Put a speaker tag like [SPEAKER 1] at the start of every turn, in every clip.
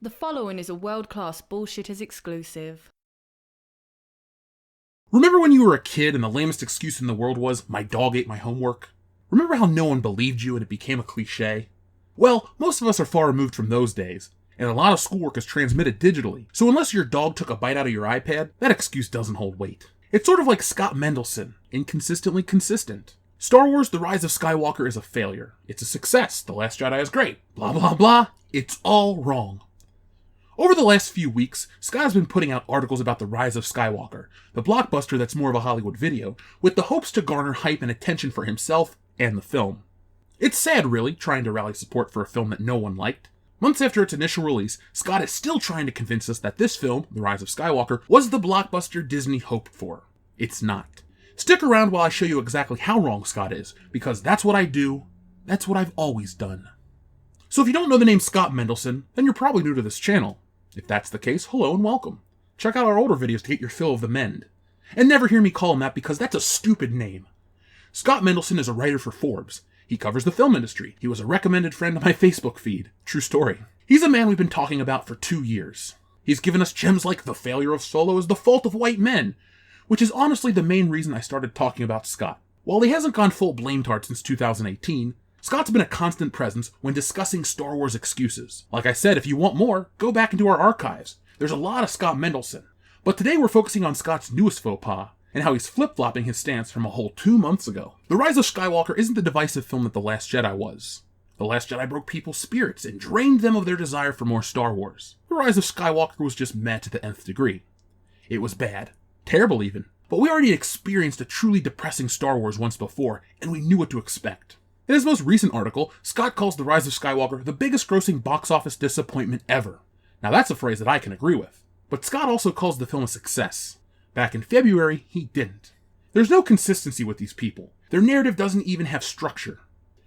[SPEAKER 1] The following is a world-class Bullshitters exclusive.
[SPEAKER 2] Remember when you were a kid and the lamest excuse in the world was, "My dog ate my homework"? Remember how no one believed you and it became a cliche? Well, most of us are far removed from those days, and a lot of schoolwork is transmitted digitally, so unless your dog took a bite out of your iPad, that excuse doesn't hold weight. It's sort of like Scott Mendelson, inconsistently consistent. Star Wars The Rise of Skywalker is a failure. It's a success. The Last Jedi is great. Blah blah blah. It's all wrong. Over the last few weeks, Scott has been putting out articles about The Rise of Skywalker, the blockbuster that's more of a Hollywood video, with the hopes to garner hype and attention for himself and the film. It's sad, really, trying to rally support for a film that no one liked. Months after its initial release, Scott is still trying to convince us that this film, The Rise of Skywalker, was the blockbuster Disney hoped for. It's not. Stick around while I show you exactly how wrong Scott is, because that's what I do, that's what I've always done. So if you don't know the name Scott Mendelson, then you're probably new to this channel. If that's the case, hello and welcome. Check out our older videos to get your fill of the Mend. And never hear me call him that because that's a stupid name. Scott Mendelson is a writer for Forbes. He covers the film industry. He was a recommended friend on my Facebook feed. True story. He's a man we've been talking about for 2 years. He's given us gems like The Failure of Solo is the Fault of White Men, which is honestly the main reason I started talking about Scott. While he hasn't gone full blametard since 2018, Scott's been a constant presence when discussing Star Wars excuses. Like I said, if you want more, go back into our archives. There's a lot of Scott Mendelson. But today we're focusing on Scott's newest faux pas, and how he's flip-flopping his stance from a whole 2 months ago. The Rise of Skywalker isn't the divisive film that The Last Jedi was. The Last Jedi broke people's spirits and drained them of their desire for more Star Wars. The Rise of Skywalker was just meh to the nth degree. It was bad. Terrible even. But we already experienced a truly depressing Star Wars once before, and we knew what to expect. In his most recent article, Scott calls The Rise of Skywalker the biggest grossing box office disappointment ever. Now that's a phrase that I can agree with. But Scott also calls the film a success. Back in February, he didn't. There's no consistency with these people. Their narrative doesn't even have structure.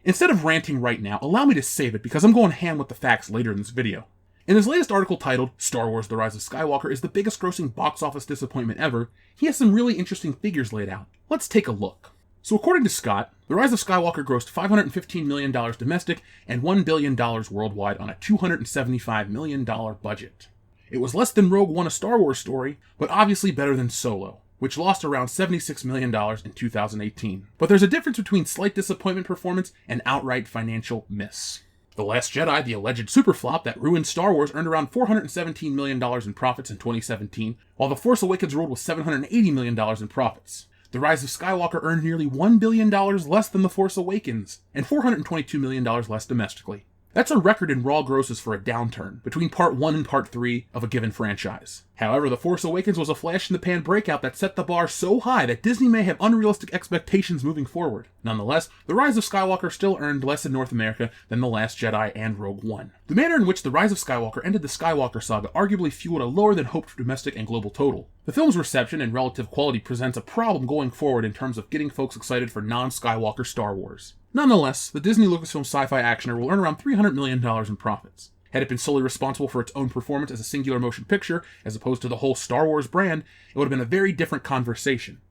[SPEAKER 2] Instead of ranting right now, allow me to save it because I'm going ham with the facts later in this video. In his latest article titled, Star Wars The Rise of Skywalker is the biggest grossing box office disappointment ever, he has some really interesting figures laid out. Let's take a look. So according to Scott, The Rise of Skywalker grossed $515 million domestic and $1 billion worldwide on a $275 million budget. It was less than Rogue One: A Star Wars Story, but obviously better than Solo, which lost around $76 million in 2018. But there's a difference between slight disappointment performance and outright financial miss. The Last Jedi, the alleged superflop that ruined Star Wars, earned around $417 million in profits in 2017, while The Force Awakens rolled with $780 million in profits. The Rise of Skywalker earned nearly $1 billion less than The Force Awakens, and $422 million less domestically. That's a record in raw grosses for a downturn, between Part 1 and Part 3 of a given franchise. However, The Force Awakens was a flash-in-the-pan breakout that set the bar so high that Disney may have unrealistic expectations moving forward. Nonetheless, The Rise of Skywalker still earned less in North America than The Last Jedi and Rogue One. The manner in which The Rise of Skywalker ended the Skywalker saga arguably fueled a lower-than-hoped domestic and global total. The film's reception and relative quality presents a problem going forward in terms of getting folks excited for non-Skywalker Star Wars. Nonetheless, the Disney Lucasfilm sci-fi actioner will earn around $300 million in profits. Had it been solely responsible for its own performance as a singular motion picture, as opposed to the whole Star Wars brand, it would have been a very different conversation.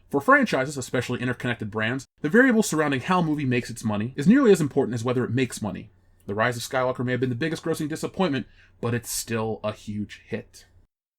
[SPEAKER 2] For franchises, especially interconnected brands, the variable surrounding how a movie makes its money is nearly as important as whether it makes money. The Rise of Skywalker may have been the biggest grossing disappointment, but it's still a huge hit.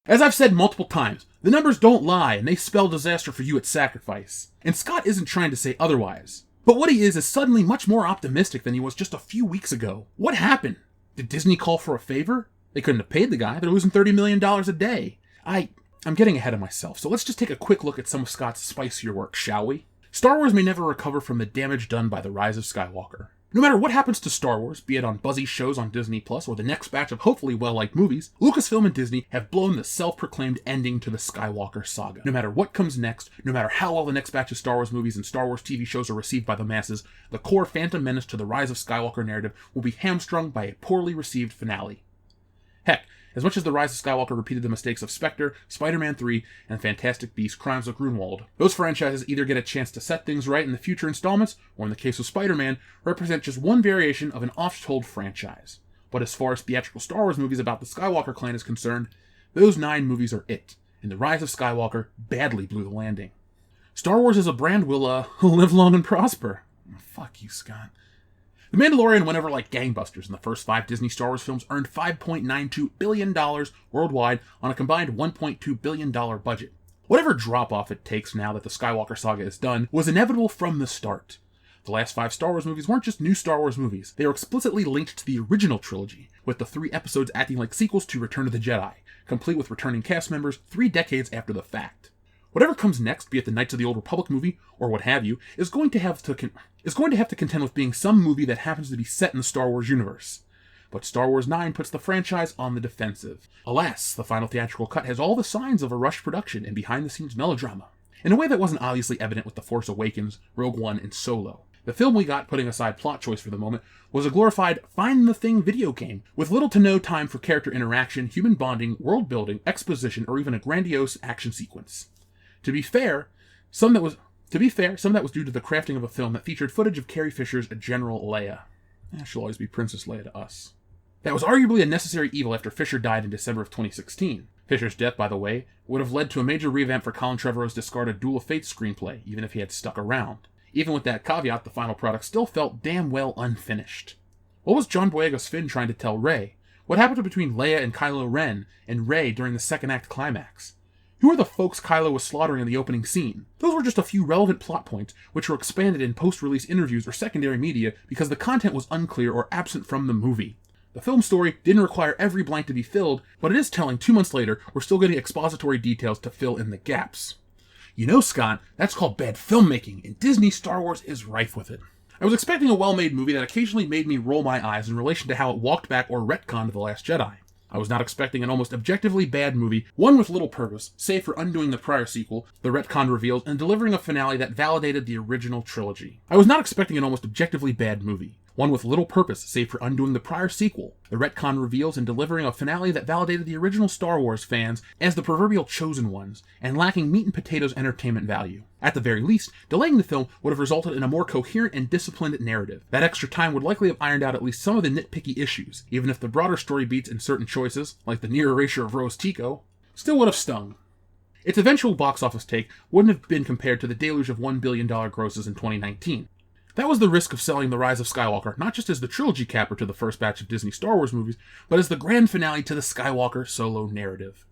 [SPEAKER 2] As I've said multiple times, the numbers don't lie, and they spell disaster for you at Sacrifice. And Scott isn't trying to say otherwise. But what he is suddenly much more optimistic than he was just a few weeks ago. What happened? Did Disney call for a favor? They couldn't have paid the guy. They're losing $30 million a day. I'm getting ahead of myself, so let's just take a quick look at some of Scott's spicier work, shall we? Star Wars may never recover from the damage done by The Rise of Skywalker. No matter what happens to Star Wars, be it on buzzy shows on Disney Plus or the next batch of hopefully well-liked movies, Lucasfilm and Disney have blown the self-proclaimed ending to the Skywalker saga. No matter what comes next, no matter how well the next batch of Star Wars movies and Star Wars TV shows are received by the masses, the core Phantom Menace to the Rise of Skywalker narrative will be hamstrung by a poorly received finale. Heck, as much as The Rise of Skywalker repeated the mistakes of Spectre, Spider-Man 3, and Fantastic Beasts: Crimes of Grunwald, those franchises either get a chance to set things right in the future installments, or in the case of Spider-Man, represent just one variation of an oft-told franchise. But as far as theatrical Star Wars movies about the Skywalker clan is concerned, those 9 movies are it, and The Rise of Skywalker badly blew the landing. Star Wars as a brand will live long and prosper. Fuck you, Scott. The Mandalorian went over like gangbusters, and the first 5 Disney Star Wars films earned $5.92 billion worldwide on a combined $1.2 billion budget. Whatever drop-off it takes now that the Skywalker saga is done was inevitable from the start. The last 5 Star Wars movies weren't just new Star Wars movies, they were explicitly linked to the original trilogy, with the 3 episodes acting like sequels to Return of the Jedi, complete with returning cast members 3 decades after the fact. Whatever comes next, be it the Knights of the Old Republic movie, or what have you, is going to have to contend with being some movie that happens to be set in the Star Wars universe. But Star Wars 9 puts the franchise on the defensive. Alas, the final theatrical cut has all the signs of a rushed production and behind-the-scenes melodrama, in a way that wasn't obviously evident with The Force Awakens, Rogue One, and Solo. The film we got, putting aside plot choice for the moment, was a glorified find-the-thing video game, with little to no time for character interaction, human bonding, world-building, exposition, or even a grandiose action sequence. To be fair, some of that was due to the crafting of a film that featured footage of Carrie Fisher's General Leia. She'll always be Princess Leia to us. That was arguably a necessary evil after Fisher died in December of 2016. Fisher's death, by the way, would have led to a major revamp for Colin Trevorrow's discarded Duel of Fates screenplay, even if he had stuck around. Even with that caveat, the final product still felt damn well unfinished. What was John Boyega's Finn trying to tell Rey? What happened between Leia and Kylo Ren and Rey during the second act climax? Who are the folks Kylo was slaughtering in the opening scene? Those were just a few relevant plot points, which were expanded in post-release interviews or secondary media because the content was unclear or absent from the movie. The film story didn't require every blank to be filled, but it is telling 2 months later we're still getting expository details to fill in the gaps. You know, Scott, that's called bad filmmaking, and Disney Star Wars is rife with it. I was expecting a well-made movie that occasionally made me roll my eyes in relation to how it walked back or retconned The Last Jedi. I was not expecting an almost objectively bad movie, one with little purpose, save for undoing the prior sequel, the retcon reveals, and delivering a finale that validated the original trilogy. I was not expecting an almost objectively bad movie, one with little purpose, save for undoing the prior sequel, the retcon reveals, and delivering a finale that validated the original Star Wars fans as the proverbial chosen ones, and lacking meat and potatoes entertainment value. At the very least, delaying the film would have resulted in a more coherent and disciplined narrative. That extra time would likely have ironed out at least some of the nitpicky issues, even if the broader story beats in certain choices, like the near erasure of Rose Tico, still would have stung. Its eventual box office take wouldn't have been compared to the deluge of $1 billion grosses in 2019. That was the risk of selling The Rise of Skywalker not just as the trilogy capper to the first batch of Disney Star Wars movies, but as the grand finale to the Skywalker solo narrative.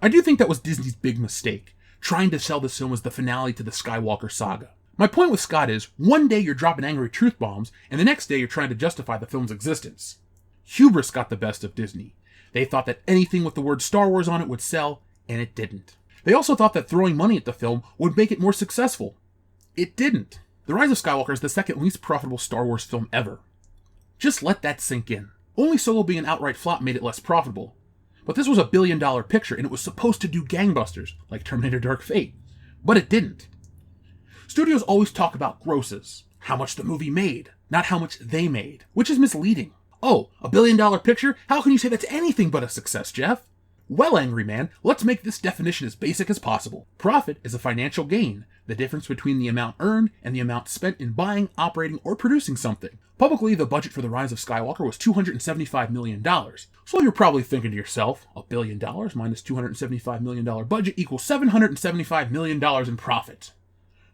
[SPEAKER 2] I do think that was Disney's big mistake, trying to sell this film as the finale to the Skywalker saga. My point with Scott is, one day you're dropping angry truth bombs, and the next day you're trying to justify the film's existence. Hubris got the best of Disney. They thought that anything with the word Star Wars on it would sell, and it didn't. They also thought that throwing money at the film would make it more successful. It didn't. The Rise of Skywalker is the second least profitable Star Wars film ever. Just let that sink in. Only Solo being an outright flop made it less profitable. But this was a $1 billion picture, and it was supposed to do gangbusters, like Terminator Dark Fate. But it didn't. Studios always talk about grosses, how much the movie made, not how much they made, which is misleading. Oh, $1 billion picture? How can you say that's anything but a success, Jeff? Well, angry man, let's make this definition as basic as possible. Profit is a financial gain, the difference between the amount earned and the amount spent in buying, operating, or producing something. Publicly, the budget for The Rise of Skywalker was $275 million. So you're probably thinking to yourself, $1 billion minus $275 million budget equals $775 million in profit.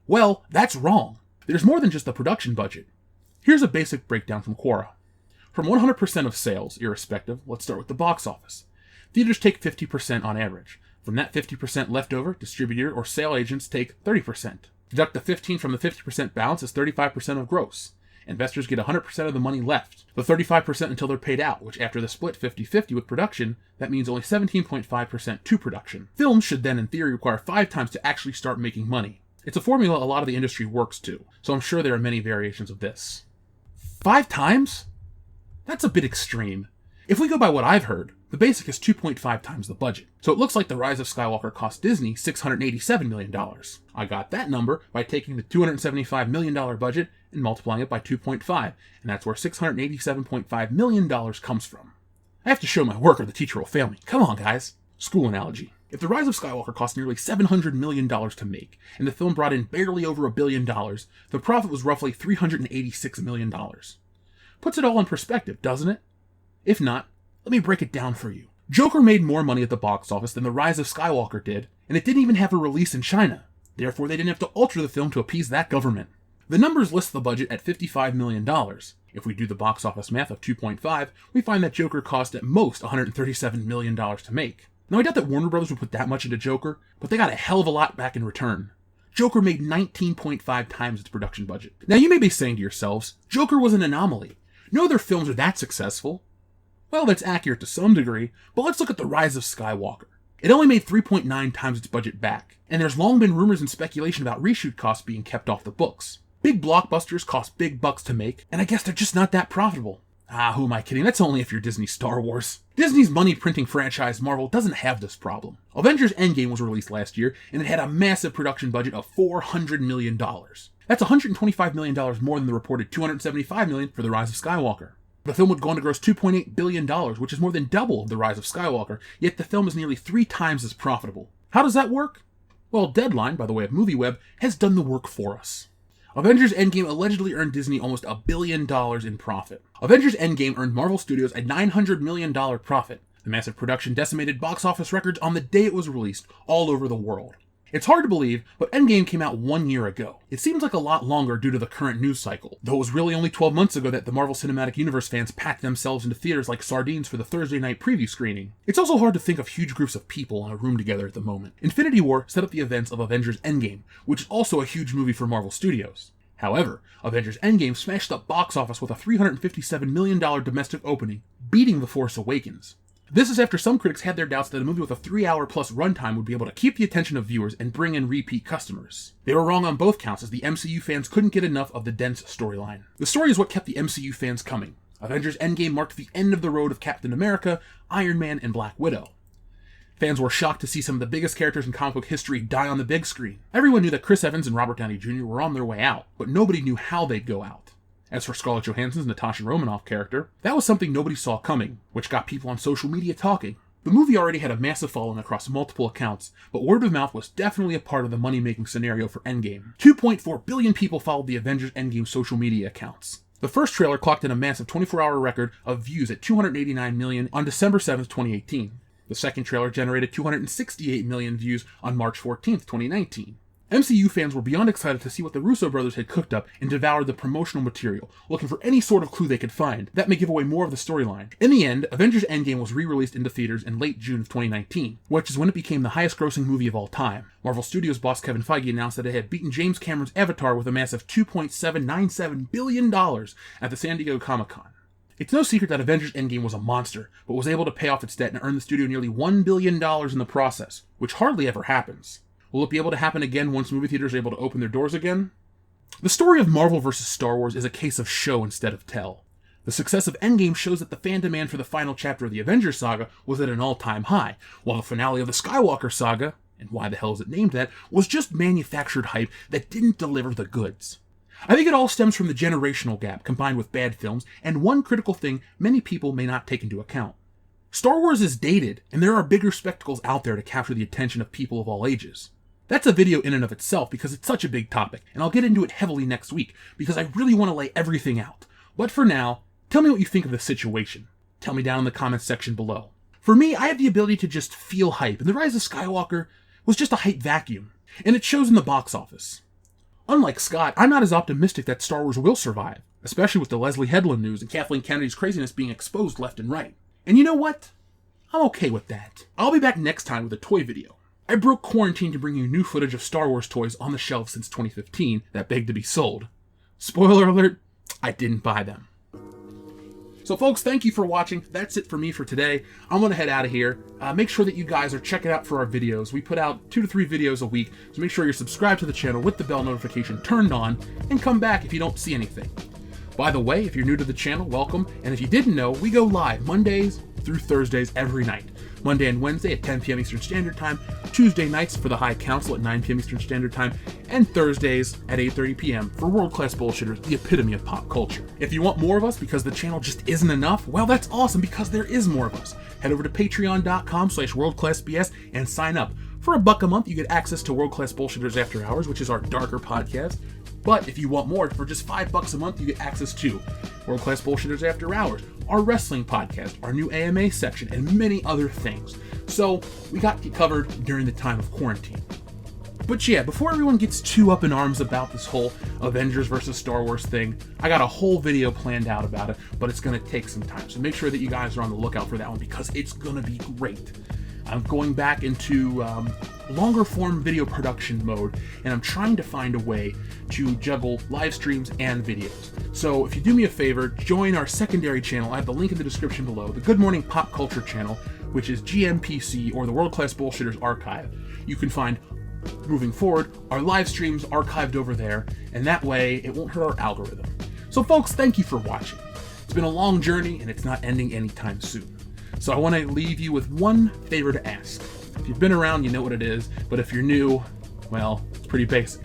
[SPEAKER 2] Well, that's wrong. There's more than just the production budget. Here's a basic breakdown from Quora. From 100% of sales, irrespective, let's start with the box office. Theaters take 50% on average. From that 50% left over, distributor or sale agents take 30%. Deduct the 15 from the 50% balance is 35% of gross. Investors get 100% of the money left. The 35% until they're paid out, which after the split 50-50 with production, that means only 17.5% to production. Films should then in theory require 5 times to actually start making money. It's a formula a lot of the industry works to, so I'm sure there are many variations of this. 5 times? That's a bit extreme. If we go by what I've heard, the basic is 2.5 times the budget. So it looks like The Rise of Skywalker cost Disney $687 million. I got that number by taking the $275 million budget and multiplying it by 2.5, and that's where $687.5 million comes from. I have to show my work or the teacher will fail me. Come on, guys. School analogy. If The Rise of Skywalker cost nearly $700 million to make, and the film brought in barely over $1 billion, the profit was roughly $386 million. Puts it all in perspective, doesn't it? If not, let me break it down for you. Joker made more money at the box office than The Rise of Skywalker did, and it didn't even have a release in China. Therefore, they didn't have to alter the film to appease that government. The numbers list the budget at $55 million, and If we do the box office math of 2.5, we find that Joker cost at most $137 million to make. Now I doubt that Warner Brothers would put that much into Joker, but they got a hell of a lot back in return. Joker made 19.5 times its production budget. Now you may be saying to yourselves, Joker was an anomaly. No other films are that successful. Well, that's accurate to some degree, but let's look at the Rise of Skywalker. It only made 3.9 times its budget back, and there's long been rumors and speculation about reshoot costs being kept off the books. Big blockbusters cost big bucks to make, and I guess they're just not that profitable. Who am I kidding? That's only if you're Disney Star Wars. Disney's money-printing franchise Marvel doesn't have this problem. Avengers Endgame was released last year, and it had a massive production budget of $400 million. That's $125 million more than the reported $275 million for The Rise of Skywalker. The film would go on to gross $2.8 billion, which is more than double The Rise of Skywalker, yet the film is nearly 3 times as profitable. How does that work? Well, Deadline, by the way of MovieWeb, has done the work for us. Avengers Endgame allegedly earned Disney almost $1 billion in profit. Avengers Endgame earned Marvel Studios a $900 million profit. The massive production decimated box office records on the day it was released all over the world. It's hard to believe, but Endgame came out 1 year ago. It seems like a lot longer due to the current news cycle, though it was really only 12 months ago that the Marvel Cinematic Universe fans packed themselves into theaters like sardines for the Thursday night preview screening. It's also hard to think of huge groups of people in a room together at the moment. Infinity War set up the events of Avengers Endgame, which is also a huge movie for Marvel Studios. However, Avengers Endgame smashed the box office with a $357 million domestic opening, beating The Force Awakens. This is after some critics had their doubts that a movie with a 3-hour-plus runtime would be able to keep the attention of viewers and bring in repeat customers. They were wrong on both counts, as the MCU fans couldn't get enough of the dense storyline. The story is what kept the MCU fans coming. Avengers Endgame marked the end of the road of Captain America, Iron Man, and Black Widow. Fans were shocked to see some of the biggest characters in comic book history die on the big screen. Everyone knew that Chris Evans and Robert Downey Jr. were on their way out, but nobody knew how they'd go out. As for Scarlett Johansson's Natasha Romanoff character, that was something nobody saw coming, which got people on social media talking. The movie already had a massive following across multiple accounts, but word of mouth was definitely a part of the money-making scenario for Endgame. 2.4 billion people followed the Avengers Endgame social media accounts. The first trailer clocked in a massive 24-hour record of views at 289 million on December 7th, 2018. The second trailer generated 268 million views on March 14th, 2019. MCU fans were beyond excited to see what the Russo brothers had cooked up and devoured the promotional material, looking for any sort of clue they could find that may give away more of the storyline. In the end, Avengers Endgame was re-released into theaters in late June of 2019, which is when it became the highest-grossing movie of all time. Marvel Studios boss Kevin Feige announced that it had beaten James Cameron's Avatar with a massive $2.797 billion at the San Diego Comic-Con. It's no secret that Avengers Endgame was a monster, but was able to pay off its debt and earn the studio nearly $1 billion in the process, which hardly ever happens. Will it be able to happen again once movie theaters are able to open their doors again? The story of Marvel vs. Star Wars is a case of show instead of tell. The success of Endgame shows that the fan demand for the final chapter of the Avengers saga was at an all-time high, while the finale of the Skywalker saga, and why the hell is it named that, was just manufactured hype that didn't deliver the goods. I think it all stems from the generational gap combined with bad films, and one critical thing many people may not take into account. Star Wars is dated, and there are bigger spectacles out there to capture the attention of people of all ages. That's a video in and of itself because it's such a big topic, and I'll get into it heavily next week because I really want to lay everything out. But for now, tell me what you think of the situation. Tell me down in the comments section below. For me, I have the ability to just feel hype, and The Rise of Skywalker was just a hype vacuum, and it shows in the box office. Unlike Scott, I'm not as optimistic that Star Wars will survive, especially with the Leslie Headland news and Kathleen Kennedy's craziness being exposed left and right. And you know what? I'm okay with that. I'll be back next time with a toy video. I broke quarantine to bring you new footage of Star Wars toys on the shelves since 2015 that begged to be sold. Spoiler alert, I didn't buy them. So folks, thank you for watching. That's it for me for today. I'm going to head out of here. Make sure that you guys are checking out for our videos. We put out 2 to 3 videos a week, so make sure you're subscribed to the channel with the bell notification turned on, and come back if you don't see anything. By the way, if you're new to the channel, welcome, and if you didn't know, we go live Mondays through Thursdays every night. Monday and Wednesday at 10 p.m. Eastern Standard Time, Tuesday nights for the High Council at 9 p.m. Eastern Standard Time, and Thursdays at 8:30 p.m. for World Class Bullshitters, the epitome of pop culture. If you want more of us because the channel just isn't enough, well, that's awesome because there is more of us. Head over to patreon.com/worldclassbs and sign up. For $1 a month, you get access to World Class Bullshitters After Hours, which is our darker podcast. But if you want more, for just $5 a month, you get access to World Class Bullshitters After Hours, our wrestling podcast, our new AMA section, and many other things. So we got you covered during the time of quarantine. But yeah, before everyone gets too up in arms about this whole Avengers versus Star Wars thing, I got a whole video planned out about it, but it's going to take some time. So make sure that you guys are on the lookout for that one because it's going to be great. I'm going back into longer form video production mode, and I'm trying to find a way to juggle live streams and videos. So if you do me a favor, join our secondary channel. I have the link in the description below, the Good Morning Pop Culture channel, which is GMPC, or the World Class Bullshitters Archive. You can find, moving forward, our live streams archived over there, and that way it won't hurt our algorithm. So folks, thank you for watching. It's been a long journey, and it's not ending anytime soon. So I want to leave you with one favor to ask. If you've been around, you know what it is, but if you're new, well, it's pretty basic.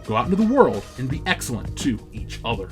[SPEAKER 2] Go out into the world and be excellent to each other.